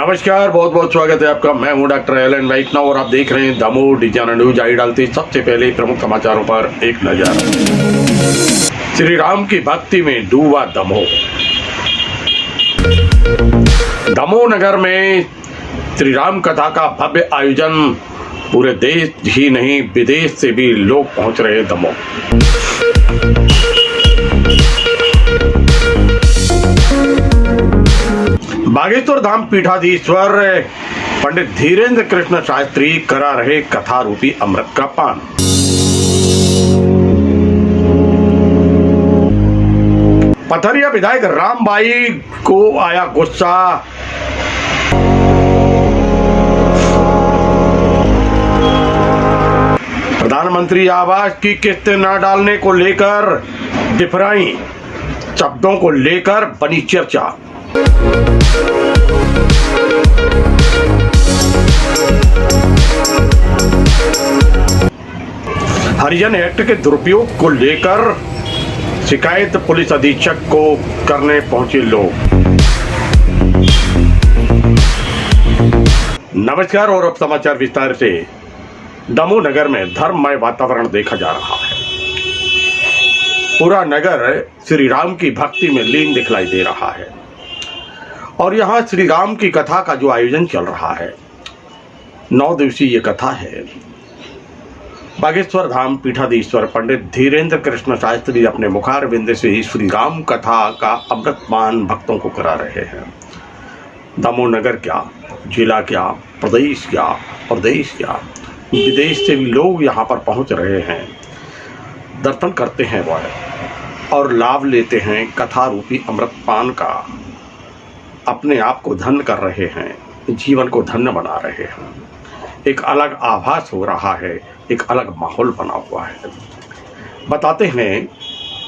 नमस्कार, बहुत बहुत स्वागत है आपका। मैं हूं डॉक्टर एलन वैष्णव और आप देख रहे हैं दमोह डिजाना न्यूज। आई डालती सबसे पहले प्रमुख समाचारों पर एक नजर। श्री राम की भक्ति में डूबा दमोह। दमोह नगर में श्री राम कथा का भव्य आयोजन। पूरे देश ही नहीं विदेश से भी लोग पहुंच रहे हैं दमोह। बागेश्वर धाम पीठाधीश्वर पंडित धीरेन्द्र कृष्ण शास्त्री करा रहे कथा रूपी अमृत का पान। पथरिया विधायक रामबाई को आया गुस्सा। प्रधानमंत्री आवास की किस्त न डालने को लेकर डिफराई शब्दों को लेकर बनी चर्चा। हरिजन एक्ट के दुरुपयोग को लेकर शिकायत पुलिस अधीक्षक को करने पहुंचे लोग। नमस्कार और अब समाचार विस्तार से। दमोह नगर में धर्ममय वातावरण देखा जा रहा है। पूरा नगर श्री राम की भक्ति में लीन दिखलाई दे रहा है और यहाँ श्री राम की कथा का जो आयोजन चल रहा है, 9 दिवसीय ये कथा है। बागेश्वर धाम पीठाधीश्वर पंडित धीरेन्द्र कृष्ण शास्त्री अपने मुखारबिंद से ही श्री राम कथा का अमृतपान भक्तों को करा रहे हैं। दमोह नगर क्या, जिला क्या, प्रदेश क्या और देश क्या, विदेश से भी लोग यहाँ पर पहुँच रहे हैं, दर्शन करते हैं वह और लाभ लेते हैं कथा रूपी अमृतपान का। अपने आप को धन्य कर रहे हैं, जीवन को धन्य बना रहे हैं। एक अलग आभास हो रहा है, एक अलग माहौल बना हुआ है। बताते हैं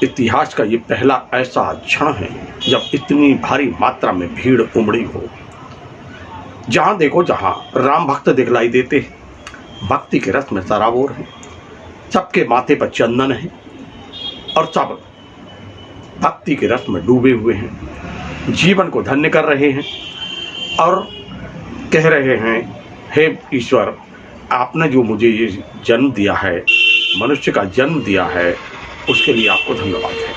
इतिहास का ये पहला ऐसा क्षण है जब इतनी भारी मात्रा में भीड़ उमड़ी हो। जहाँ देखो जहाँ राम भक्त दिखलाई देते हैं, भक्ति के रस में सराबोर है, सबके माथे पर चंदन है और सब भक्ति के रस में डूबे हुए हैं, जीवन को धन्य कर रहे हैं और कह रहे हैं, हे ईश्वर, आपने जो मुझे ये जन्म दिया है, मनुष्य का जन्म दिया है, उसके लिए आपको धन्यवाद है।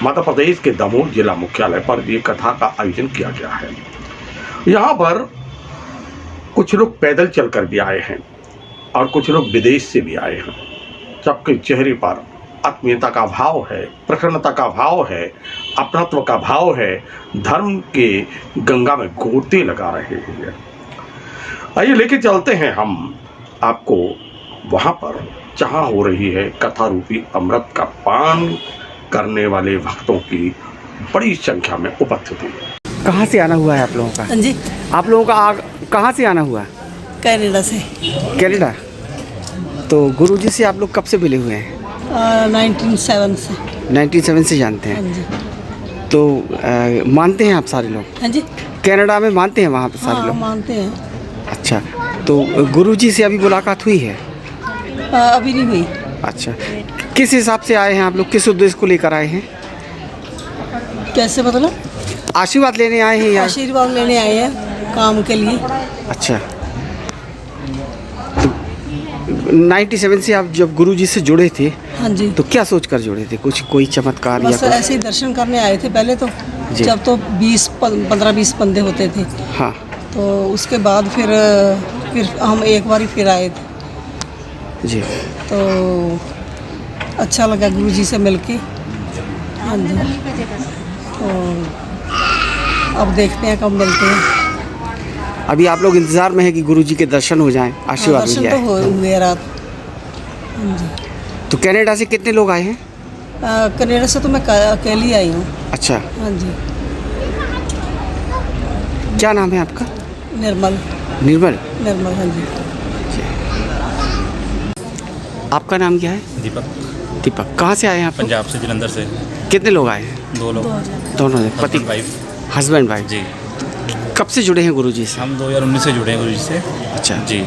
मध्य प्रदेश के दमोह जिला मुख्यालय पर ये कथा का आयोजन किया गया है। यहाँ पर कुछ लोग पैदल चलकर भी आए हैं और कुछ लोग विदेश से भी आए हैं। सबके चेहरे पर आत्मीयता का भाव है, प्रसन्नता का भाव है, अपनत्व का भाव है, धर्म के गंगा में गोते लगा रहे हैं। आइए लेके चलते हैं हम आपको वहाँ पर जहाँ हो रही है कथा रूपी अमृत का पान करने वाले भक्तों की बड़ी संख्या में उपस्थिति। कहाँ से आना हुआ है आप लोगों का? हाँ जी, आप लोगों का कहाँ से आना हुआ? कनाडा से। कनाडा। तो गुरुजी से आप लोग कब से मिले हुए हैं? 1907 से। 1907 से जानते हैं? हाँ जी। तो मानते हैं आप सारे लोग? हाँ जी। कनाडा में मानते हैं वहाँ पे सारे लोग? मानते हैं। अच्छा, तो गुरुजी से अभी मुलाकात हुई है? अभी नहीं हुई। अच्छा, किस हिसाब से आए हैं आप लोग, किस उद्देश्य को लेकर आए हैं? कैसे मतलब? आशीर्वाद लेने आए हैं या? आशीर्वाद लेने आए हैं काम के लिए। अच्छा, तो 97 से आप जब गुरुजी से जुड़े थे, हाँ जी, तो क्या सोचकर जुड़े थे? कुछ कोई चमत्कार या बस ऐसे ही दर्शन करने आए थे पहले तो। जब तो 15-20 बंदे होते थे। हाँ। तो उसके बाद फिर हम एक बार फिर आए थे जी। तो अच्छा लगा गुरुजी से मिलके। हाँ जी। तो अब देखते हैं कब मिलते हैं। अभी आप लोग इंतज़ार में है कि गुरुजी के दर्शन हो जाएं, आशीर्वाद मिल दर्शन जाए। तो हुए रात। हाँ जी। तो कनाडा से कितने लोग आए हैं? कनाडा से तो मैं अकेली आई हूँ। अच्छा। हाँ जी। क्या नाम है आपका? निर्मल। निर्मल। निर्मल, हाँ जी। आपका नाम क्या है? दीपक। दीपक। कहाँ से आए हैं आप? पंजाब से, जलंधर से। कितने लोग आए हैं? 2 लोग। दोनों पति वाइफ। Husband wife. जी। कब से जुड़े हैं गुरुजी से? हम 2019 से जुड़े हैं गुरुजी से। अच्छा जी।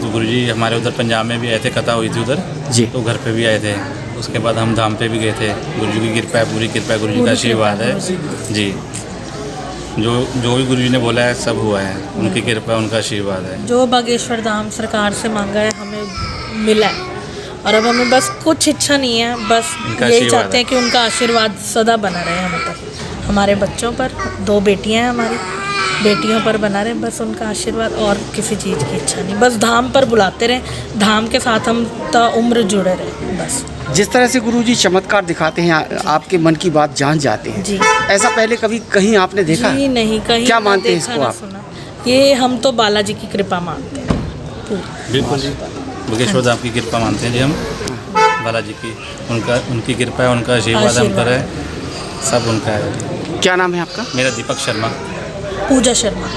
तो गुरुजी हमारे उधर पंजाब में भी आए थे, कथा हुई थी उधर जी। तो घर पे भी आए थे। उसके बाद हम धाम पे भी गए थे। गुरुजी की कृपा है, पूरी कृपा है, गुरुजी का आशीर्वाद है जी। जो जो भी गुरुजी ने बोला है सब हुआ है, उनकी कृपा उनका आशीर्वाद है। जो बागेश्वर धाम सरकार से मांगा है हमें मिला है, और अब हमें बस कुछ इच्छा नहीं है, बस उनका यही आशीर्वाद चाहते हैं कि उनका आशीर्वाद सदा बना रहे हम पर, हमारे बच्चों पर। 2 बेटियां हैं हमारी, बेटियों पर बना रहे, बस उनका आशीर्वाद, और किसी चीज़ की इच्छा नहीं। बस धाम पर बुलाते रहें, धाम के साथ हम उम्र जुड़े रहें बस। जिस तरह से गुरुजी चमत्कार दिखाते हैं, आपके मन की बात जान जाते हैं जी। ऐसा पहले कभी कहीं आपने देखा? जी नहीं, कहीं क्या ना मानते हैं देखा, इसको ना आप? सुना। ये हम तो बालाजी की कृपा मानते हैं पूरी। बिल्कुल जी, बागेश्वर धाम की कृपा मानते हैं जी हम, बालाजी की, उनकी कृपा है, उनका आशीर्वाद हम पर है, सब उनका है। क्या नाम है आपका? मेरा दीपक शर्मा। पूजा शर्मा।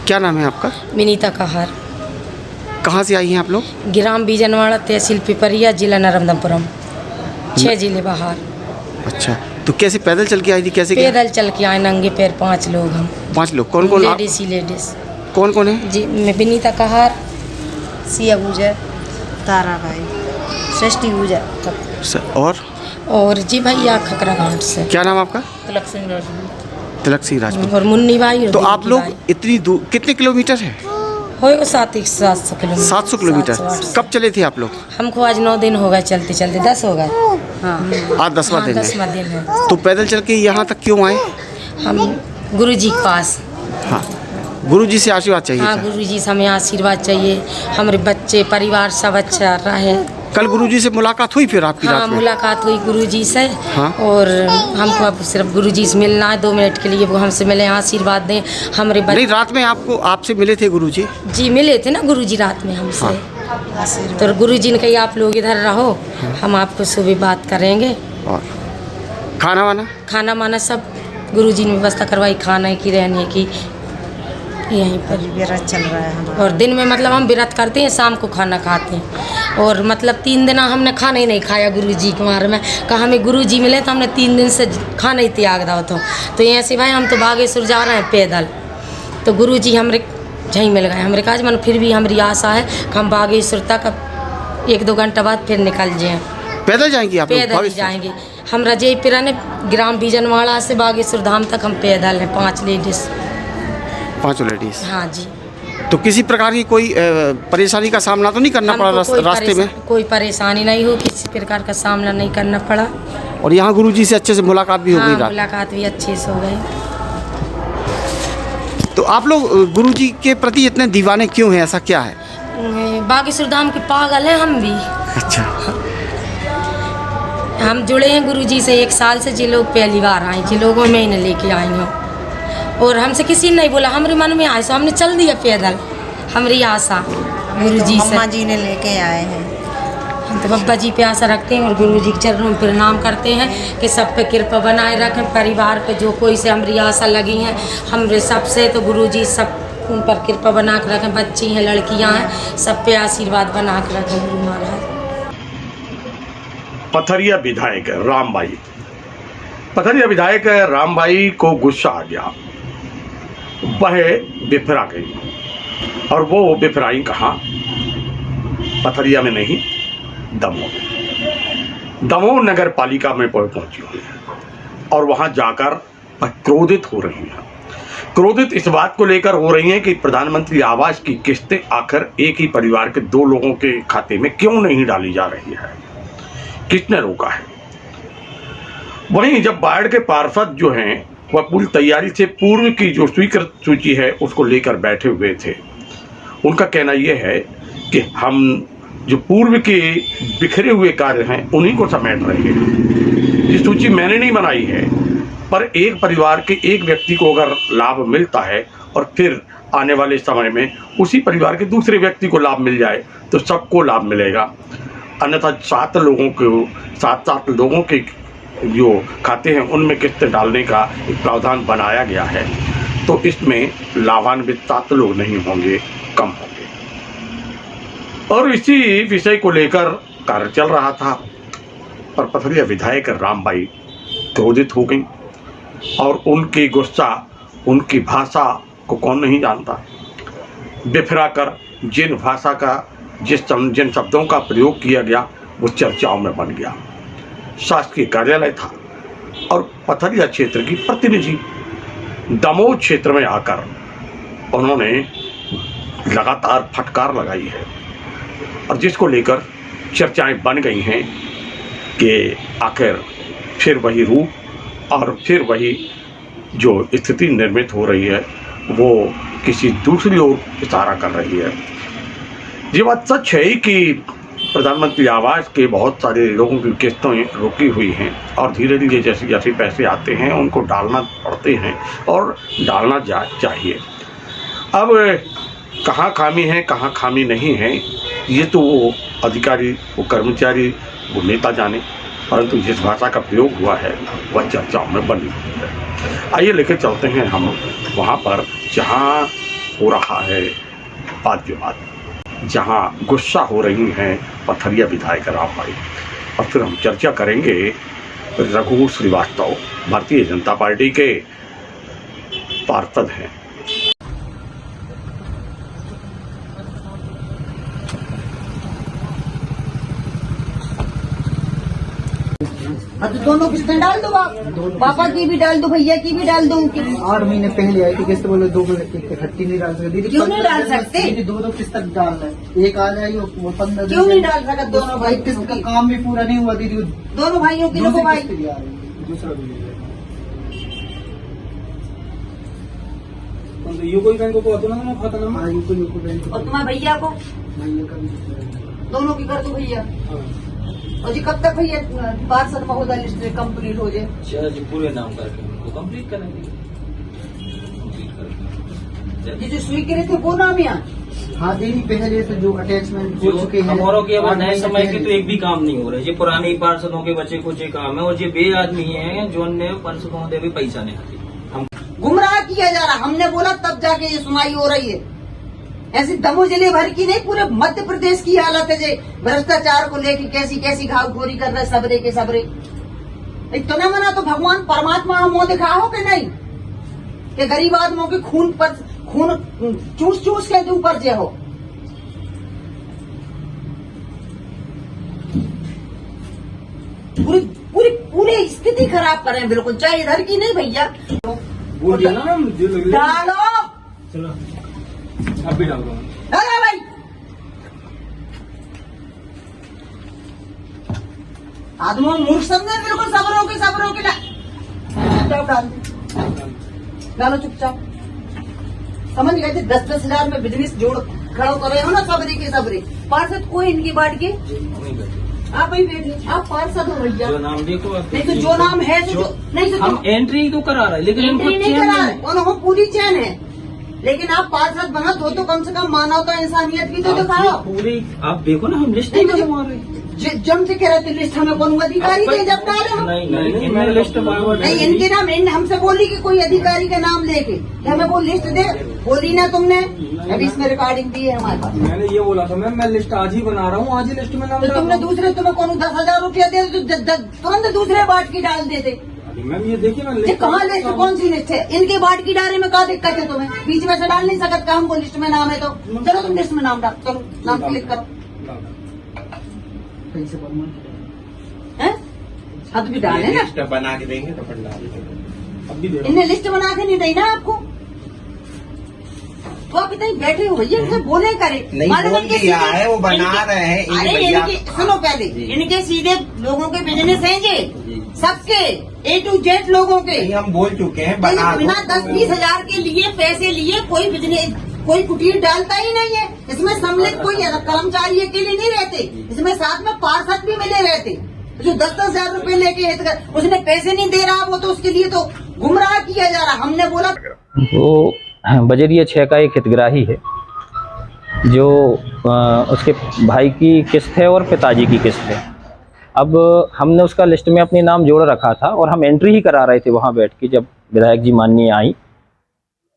क्या नाम है आपका? विनीता कहार, कहाँ से आई हैं आप लोग? ग्राम बीजनवाड़ा, तहसील पिपरिया, जिला नर्मदापुरम, 6 जिले बाहर। अच्छा, तो कैसे पैदल चल के आई थी? कैसे गए? पैदल चल के आए, नंगे पैर, 5 लोग हम। 5 लोग? कौन कौन? लेडीज ही लेडीज। कौन कौन है? जी, मैं विनीता कहार, सिया गुजर, ताराबाई, सृष्टि गुजर, और जी भैया खकरा घाट से, क्या नाम आपका? तिलक सिंह राजपूत। तिलक सिंह राजपूत। और मुन्नी बाई। और तो दीदी आप लोग बाई। इतनी दूर, कितने किलोमीटर है? होएगा 700 किलोमीटर। 700 किलोमीटर। 700-800। कब चले थे आप लोग? हमको आज 9 दिन हो गए चलते चलते, 10 हो गए। हाँ, आज 10वां दिन है। 10वां दिन है। तो पैदल चल के यहाँ तक क्यों आए? हम गुरु जी के पास। हाँ, गुरुजी से आशीर्वाद चाहिए हाँ, था। गुरुजी से हमें आशीर्वाद चाहिए, हमारे बच्चे परिवार सब अच्छा रहे। कल गुरुजी से मुलाकात हुई फिर आपकी? हाँ, रात में मुलाकात हुई गुरुजी से। हाँ। और हमको अब सिर्फ गुरुजी से मिलना है, 2 मिनट के लिए वो हमसे मिले, आशीर्वाद दें हमारे नहीं, रात में आपसे मिले थे गुरुजी? जी मिले थे ना गुरुजी रात में हमसे। तो गुरुजी ने कहा आप लोग इधर रहो, हम आपको सुबह बात करेंगे। और खाना वाना? खाना माना सब गुरुजी ने व्यवस्था करवाई, खाने की, रहने की, यहीं पर व्रत चल रहा है हमारा। और दिन में मतलब हम व्रत करते हैं, शाम को खाना खाते हैं। और मतलब 3 दिन हमने खाना ही नहीं खाया गुरुजी के मारे में। कहा हमें गुरुजी मिले तो हमने 3 दिन से खाना ही त्याग दो। तो यहाँ से भाई हम तो बागेश्वर जा रहे हैं पैदल, तो गुरुजी हमरे झहीं मिल गए। हमरे कहा मन फिर भी हमारी आशा है कि हम बागेश्वर तक 1-2 घंटा बाद फिर निकल जाएँ। पैदल जाएंगी आप लोग? पैदल ही जाएंगे हम। रजयपुरा ने ग्राम बीजनवाड़ा से बागेश्वर धाम तक हम पैदल हैं, 5 लेडीज़। 5 लेडीज? हाँ जी। तो किसी प्रकार की कोई परेशानी का सामना तो नहीं करना पड़ा रास्ते में? कोई परेशानी नहीं हो, किसी प्रकार का सामना नहीं करना पड़ा। और यहाँ गुरुजी से अच्छे से मुलाकात भी हो गई? हाँ, मुलाकात भी अच्छे से हो गई। तो आप लोग गुरुजी के प्रति इतने दीवाने क्यों हैं? ऐसा क्या है? बागेश्वर धाम के पागल हैं हम भी। अच्छा। हम जुड़े हैं गुरुजी से 1 साल से। जो लोग पहली बार आए, जो लोगों में इन्हें लेके आई हूँ, और हमसे किसी ने नहीं बोला, हमारे मन में आए तो हमने चल दिया पैदल। हमारी आशा गुरुजी से, अम्मा जी ने लेके आए हैं। हम तो बाबा जी पे आशा रखते हैं और गुरुजी के चरणों में प्रणाम करते हैं कि सब पे कृपा बनाए रखें। परिवार पे जो कोई से हमारी आशा लगी हैं, हमरे सबसे, तो गुरुजी सब उन पर कृपा बना के रखें। बच्ची हैं, लड़कियां हैं, सब पे आशीर्वाद बना के रखें गुरु महाराज। पथरिया विधायक रामबाई, पथरिया विधायक रामबाई को गुस्सा आ गया, वह बिफरा गई। और वो बिफराई कहाँ? पथरिया में नहीं, दमोह नगर पालिका में पहुंची हुई है और वहां जाकर क्रोधित हो रही हैं। क्रोधित इस बात को लेकर हो रही हैं कि प्रधानमंत्री आवास की किस्तें आखिर एक ही परिवार के 2 लोगों के खाते में क्यों नहीं डाली जा रही है, किसने रोका है। वहीं जब बाढ़ के पार्षद जो हैं वह पूरी तैयारी से पूर्व की जो स्वीकृत सूची है उसको लेकर बैठे हुए थे, उनका कहना यह है कि हम जो पूर्व के बिखरे हुए कार्य हैं उन्हीं को समेट रहे हैं। ये सूची मैंने नहीं बनाई है, पर एक परिवार के एक व्यक्ति को अगर लाभ मिलता है और फिर आने वाले समय में उसी परिवार के दूसरे व्यक्ति को लाभ मिल जाए तो सबको लाभ मिलेगा। अन्यथा 7 लोगों के जो खाते हैं उनमें किस्तें डालने का एक प्रावधान बनाया गया है, तो इसमें लाभान्वित 7 लोग नहीं होंगे, कम होंगे। और इसी विषय को लेकर कार्य चल रहा था, पर पथरिया विधायक रामबाई क्रोधित हो गई और उनकी गुस्सा, उनकी भाषा को कौन नहीं जानता। बिफरा कर जिन भाषा का जिन शब्दों का प्रयोग किया गया वो चर्चाओं में बन गया। शासकीय कार्यालय था और पथरिया क्षेत्र की प्रतिनिधि दमोह क्षेत्र में आकर उन्होंने लगातार फटकार लगाई है और जिसको लेकर चर्चाएं बन गई हैं कि आखिर फिर वही रूप और फिर वही जो स्थिति निर्मित हो रही है वो किसी दूसरी ओर इशारा कर रही है। ये बात सच है कि प्रधानमंत्री आवास के बहुत सारे लोगों की किस्तें रुकी हुई हैं और धीरे धीरे जैसे जैसे पैसे आते हैं उनको डालना पड़ते हैं और डालना चाहिए। अब कहाँ खामी है कहाँ खामी नहीं है ये तो वो अधिकारी, वो कर्मचारी, वो नेता जाने, परंतु जिस भाषा का प्रयोग हुआ है वह चर्चाओं में बनी हुई है। आइए लेकर चलते हैं हम वहाँ पर जहाँ हो रहा है वाद विवाद, जहाँ गुस्सा हो रही हैं पथरिया विधायक रामबाई, और फिर हम चर्चा करेंगे रघु श्रीवास्तव भारतीय जनता पार्टी के पार्षद हैं। अब तो दोनों किस्तें डाल दो आप, पापा की भी डाल दो, भैया की भी डाल दो। 8 महीने पहले आई थी किस्त, बोले 2 इकट्ठी नहीं डाल सकते दीदी। क्यों नहीं डाल सकते? दीदी 2 किस्त तक डालना है, एक आज आई वो 15 क्यों नहीं डाल सकते? दोनों भाई किस्त का काम भी पूरा नहीं हुआ दीदी। दोनों भाइयों की लोगों भाई दूसरा यूको बैंक को आता ना खाता ना। हाँ यूको बैंक और तुम्हारे भैया को भैया का भी दोनों की कर दो भैया। और जी कब तक भैया पार्षद महोदय लिस्ट कंप्लीट हो जाए? चलो जी पूरे नाम करके उनको कंप्लीट करेंगे। ये जो स्वीकृत है वो नाम यहाँ हाँ दीदी पहले से जो अटैचमेंट हो चुके हैं हमारों के अब नए समय के तो एक भी काम नहीं हो रहे। ये पुराने पार्षदों के बच्चे कुछ ही काम है और ये बे आदमी है जो अन्य पार्षदों दे भी पैसा नहीं आती। हम गुमराह किया जा रहा, हमने बोला तब जाके ये सुनवाई हो रही है। ऐसी दमोह जिले भर की नहीं पूरे मध्य प्रदेश की हालत है जे भ्रष्टाचार को लेके कैसी कैसी घावखोरी कर रहे सबरे के सबरे। इतना मना तो भगवान परमात्मा मुंह दिखा हो कि नहीं कि गरीब आदमियों के खून चूस चूस के ऊपर जे हो। पूरी पूरी पूरी स्थिति खराब कर रहे हैं बिल्कुल, चाहे इधर की नहीं भैया। बोल दिया ना डालो चलो अब भी डाल दो डालो भाई। आदमी मूर्ख समझे बिल्कुल सबरों के चुपचाप डालो चुपचाप। समझ गए थे 10-10 हजार में बिजनेस जोड़ खड़ा कर रहे हो ना सबरे के सबरे। पार्षद कोई इनकी बात के आप ही बैठे, आप पार्षद हो भैया। जो नाम देखो नहीं तो जो नाम है तो नहीं तो हम एंट्री तो करा रहे लेकिन एंट्री नहीं करा रहे, उन्होंने पूरी चैन है। लेकिन आप पार्षद बना तो कम से कम मानवता इंसानियत भी तो दिखाओ। पूरी आप देखो ना हम लिस्ट जम से कह रहे थे लिस्ट हमें कौन अधिकारी थे जब डाले हम? नहीं मैं लिस्ट नहीं इनके नाम हमसे बोली कि कोई अधिकारी का नाम लेके कि हमें वो लिस्ट दे, बोली ना तुमने। अभी इसमें रिकॉर्डिंग दी है हमारे पास। मैंने ये बोला था मैं लिस्ट आज ही बना रहा हूँ, आज ही लिस्ट में नाम। तो तुमने दूसरे तुम्हें कौन 10,000 रुपया दे तो तुरंत दूसरे बाट की डाल देते। मैम ये देखिए मैं ये कहाँ लिस्ट कौन सी लिस्ट है? इनके बाट की डाले में क्या दिक्कत है तुम्हें? बीच में से डाल नहीं सकता हमको लिस्ट में नाम है तो चलो तुम लिस्ट में नाम डाल, चलो नाम क्लिक करो। अब भी डाले ना बना के देंगे तो अब भी इनने लिस्ट बना के नहीं दी ना आपको, तो आप इतने बैठे हो भैया इनसे बोले करे। नहीं बोल दिया है वो बना रहे हैं। अरे इनके सुनो पहले, इनके सीधे लोगों के बिजनेस हैं ये सबके A to Z लोगों के। हम बोल चुके हैं बना बिना 10-20 हजार के लिए पैसे लिए कोई बिजनेस कोई कुटीर डालता ही नहीं है। इसमें सम्मिलित कोई कर्मचारी अकेले नहीं रहते, इसमें साथ में पार्षद भी मिले रहते। जो 10-10 हजार रुपए लेके उसने पैसे नहीं दे रहा, वो तो उसके लिए तो गुमराह किया जा रहा। हमने बोला वो बजरिया 6 का एक हितग्राही है जो उसके भाई की किस्त है और पिताजी की किस्त है। अब हमने उसका लिस्ट में अपनी नाम जोड़ रखा था और हम एंट्री ही करा रहे थे वहाँ बैठ के जब विधायक जी माननीय आई,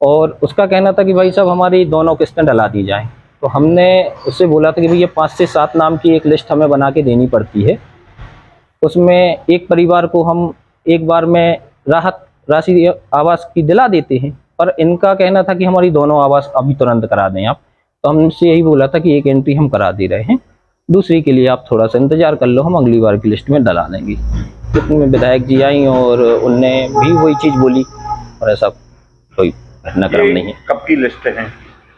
और उसका कहना था कि भाई साहब हमारी दोनों किस्तें डला दी जाएं। तो हमने उससे बोला था कि भैया 5 से 7 नाम की एक लिस्ट हमें बना के देनी पड़ती है, उसमें एक परिवार को हम एक बार में राहत राशि आवास की दिला देते हैं, पर इनका कहना था कि हमारी दोनों आवास अभी तुरंत करा दें आप। तो हमसे यही बोला था कि एक एंट्री हम करा दे रहे हैं, दूसरी के लिए आप थोड़ा सा इंतजार कर लो, हम अगली बार की लिस्ट में डला देंगे। इतने विधायक जी आई और उनने भी वही चीज़ बोली और ऐसा कोई घटनाक्रम नहीं है। कब की लिस्ट है?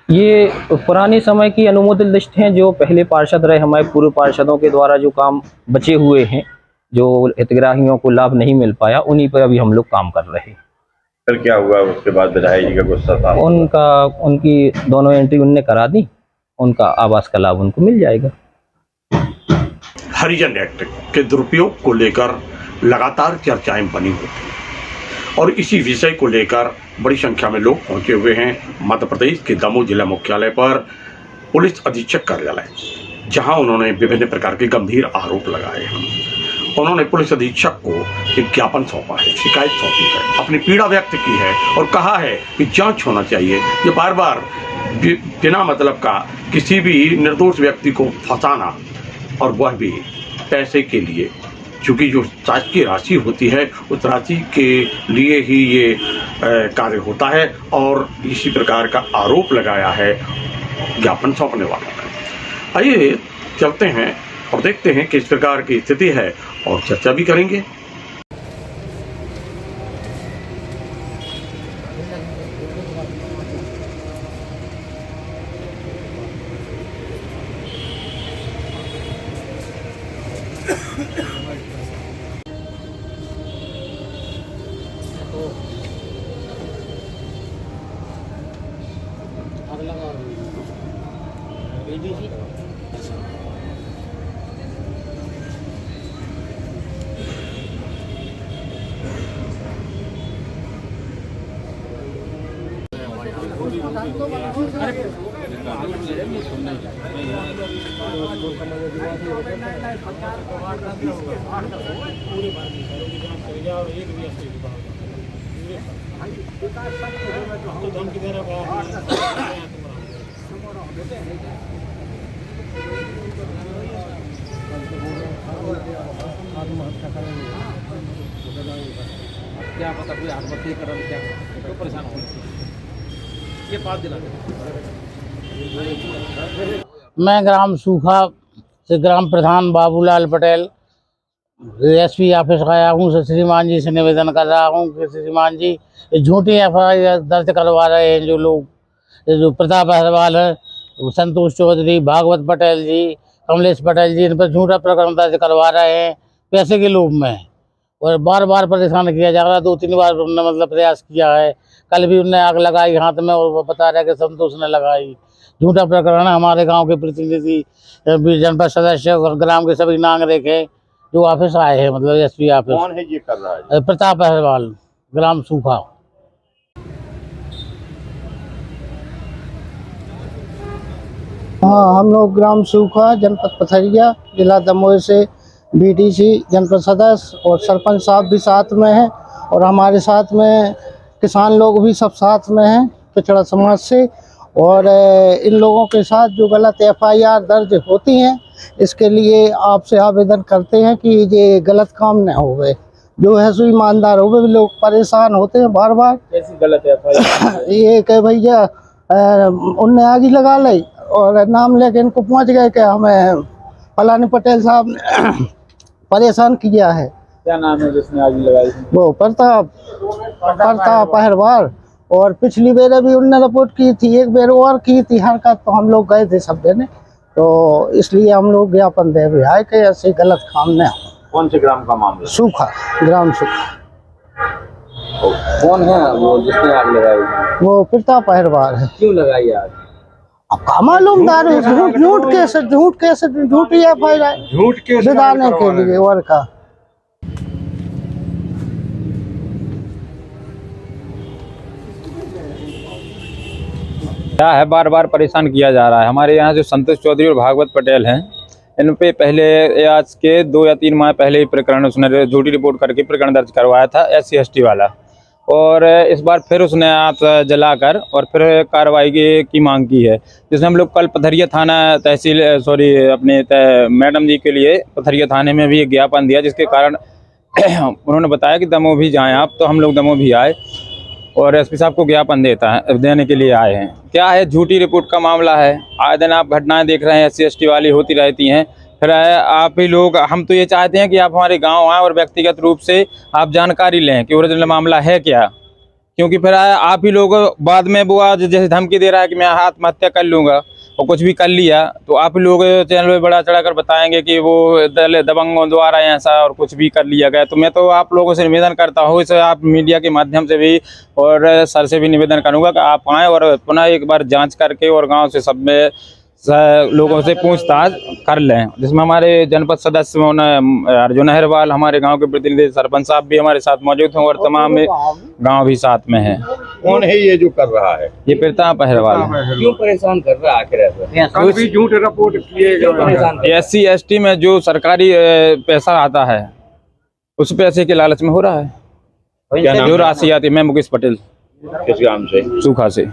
ये पुराने समय की अनुमोदित लिस्ट हैं, जो पहले पार्षद रहे हमारे पूर्व पार्षदों के द्वारा जो काम बचे हुए हैं, जो हितग्राहियों को लाभ नहीं मिल पाया, उन्हीं पर अभी हम लोग काम कर रहे हैं। फिर क्या हुआ उसके बाद? विधायक जी का गुस्सा था? उनकी दोनों एंट्री उनने करा दी, उनका आवास का लाभ उनको मिल जाएगा। हरिजन एक्ट के दुरुपयोग को लेकर लगातार चर्चाएं बनी होती हैं और इसी विषय को लेकर बड़ी संख्या में लोग पहुंचे हुए हैं मध्य प्रदेश के दमोह जिला मुख्यालय पर पुलिस अधीक्षक कार्यालय, जहां उन्होंने विभिन्न प्रकार के गंभीर आरोप लगाए हैं। उन्होंने पुलिस अधीक्षक को एक ज्ञापन सौंपा है, शिकायत सौंपी है, अपनी पीड़ा व्यक्त की है और कहा है कि जांच होना चाहिए। ये बार बार बिना मतलब का किसी भी निर्दोष व्यक्ति को फंसाना, और वह भी पैसे के लिए, क्योंकि जो शासकीय राशि होती है उस राशि के लिए ही ये कार्य होता है, और इसी प्रकार का आरोप लगाया है ज्ञापन सौंपने वालों ने। आइए चलते हैं और देखते हैं किस प्रकार की स्थिति है और चर्चा भी करेंगे। क्या पता कोई आत्महत्या कर क्या तो परेशान हो ये बात दिला। मैं ग्राम सूखा से ग्राम प्रधान बाबूलाल पटेल एसपी ऑफिस आया हूँ। श्रीमान जी से निवेदन कर रहा हूँ कि श्रीमान जी झूठी एफआईआर दर्ज करवा रहे हैं जो लोग, जो प्रताप अग्रवाल है, संतोष चौधरी, भागवत पटेल जी, कमलेश पटेल जी, इन पर झूठा प्रकरण दर्ज करवा रहे हैं पैसे के लोभ में, और बार बार परेशान किया जा रहा है। 2-3 बार उन्होंने मतलब प्रयास किया है। कल भी उन्होंने आग लगाई हाथ में और वो बता रहा है कि संतोष ने लगाई। झूठा प्रकरण है। हमारे गांव के प्रतिनिधि, जनपद सदस्य और ग्राम के सभी नांग रेखे जो ऑफिस आए हैं, मतलब एसपी ऑफिस। कौन है ये कर रहा है? प्रताप अग्रवाल, ग्राम सूखा। हाँ, हम लोग ग्राम सूखा, जनपद पथरिया, जिला दमोह से बीडीसी, जनपद सदस्य और सरपंच साहब भी साथ में हैं, और हमारे साथ में किसान लोग भी सब साथ में हैं पिछड़ा समाज से। और इन लोगों के साथ जो गलत एफआईआर दर्ज होती हैं, इसके लिए आपसे आवेदन करते हैं कि ये गलत काम न होवे, जो है सो ईमानदार होवे। लोग परेशान होते हैं बार बार। कैसी गलत एफआईआर? ये कि भैया उनने आग ही लगा ली और नाम लेके इनको पहुंच गए कि हमें फलानी पटेल साहब ने परेशान किया है। क्या नाम है जिसने आग लगाई? वो प्रताप अग्रवाल। और पिछली बेर भी उनने रिपोर्ट की थी, एक बेर और की थी हरकत, तो हम लोग गए थे सब देने, तो इसलिए हम लोग ज्ञापन दे भी आए कि ऐसे गलत काम न हो। कौन से ग्राम का मामला? सूखा, ग्राम सूखा। कौन है वो जिसने आग लगाई? वो प्रताप अग्रवाल है। क्यों लगाई आग? अब का मालूम दारू झूठ कैसे झूठी एफआईआर झूठ के दिलाने के लिए और का। क्या है, बार बार परेशान किया जा रहा है। हमारे यहाँ जो संतोष चौधरी और भागवत पटेल हैं, इन पे पहले आज के 2 या 3 माह पहले ही प्रकरण उसने झूठी रिपोर्ट करके प्रकरण दर्ज करवाया था SC/ST वाला, और इस बार फिर उसने आग जलाकर और फिर कार्रवाई की मांग की है, जिसमें हम लोग कल पथरिया थाना अपने मैडम जी के लिए पथरिया थाने में भी एक ज्ञापन दिया, जिसके कारण उन्होंने बताया कि दमोह भी जाएँ आप, तो हम लोग दमोह भी आए। और एसपी साहब को ज्ञापन देने के लिए आए हैं। क्या है, झूठी रिपोर्ट का मामला है। आए दिन आप घटनाएं देख रहे हैं, SC/ST वाली होती रहती हैं। फिर आप ही लोग, हम तो ये चाहते हैं कि आप हमारे गांव आएँ और व्यक्तिगत रूप से आप जानकारी लें कि ओरिजिनल मामला है क्या, क्योंकि फिर आप ही लोग बाद में वो आज जैसे धमकी दे रहा है कि मैं आत्महत्या कर लूँगा और कुछ भी कर लिया, तो आप लोग चैनल में बड़ा चढ़ाकर बताएंगे कि वो दबंगों द्वारा ऐसा और कुछ भी कर लिया गया। तो मैं तो आप लोगों से निवेदन करता हूँ, इसे आप मीडिया के माध्यम से भी और सर से भी निवेदन करूँगा कि आप आएँ और पुनः एक बार जांच करके और गांव से सब में लोगों से पूछताछ कर लें, जिसमें हमारे जनपद सदस्य अर्जुन अहिरवाल, हमारे गांव के प्रतिनिधि सरपंच साहब भी हमारे साथ मौजूद हैं और तमाम गांव भी साथ में हैं। कौन है ये जो कर रहा है? ये प्रताप अहिरवाल है। क्यों परेशान कर रहा है आखिर? कल भी झूठ रिपोर्ट किए गए। SC/ST में जो सरकारी पैसा आता है उस पैसे के लालच में हो रहा है। जो राशि आती है, मैं मुकेश पटेल, किस गांव से? सूखा से।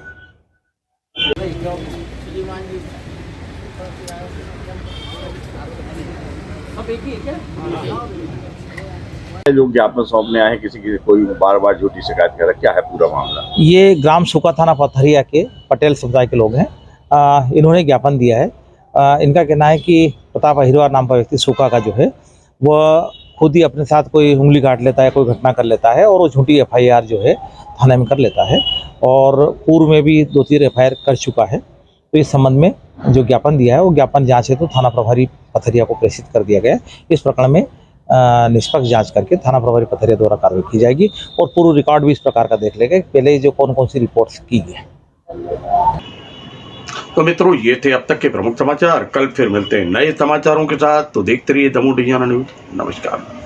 लोग ज्ञापन सौंपने आए, किसी की कोई बार बार झूठी शिकायत कर रहा है, क्या है पूरा मामला? ये ग्राम सूखा थाना पथरिया के पटेल समुदाय के लोग हैं। इन्होंने ज्ञापन दिया है। इनका कहना है कि प्रताप अहिरवाल नाम का व्यक्ति सूखा का जो है वह खुद ही अपने साथ कोई उंगली काट लेता है, कोई घटना कर लेता है और वो झूठी FIR जो है थाने में कर लेता है और पूर्व में भी 2-3 FIR कर चुका है। तो इस संबंध में जो ज्ञापन दिया है वो ज्ञापन जांच हेतु थाना प्रभारी पथरिया को प्रेषित कर दिया गया है। इस प्रकरण में निष्पक्ष जांच करके थाना प्रभारी पथरिया द्वारा कार्रवाई की जाएगी और पूर्व रिकॉर्ड भी इस प्रकार का देख लेगा कि पहले जो कौन कौन सी रिपोर्ट्स की गई। तो मित्रों, ये थे अब तक के प्रमुख समाचार। कल फिर मिलते हैं नए समाचारों के साथ, तो देखते रहिए दमोह डिवीजन न्यूज। नमस्कार।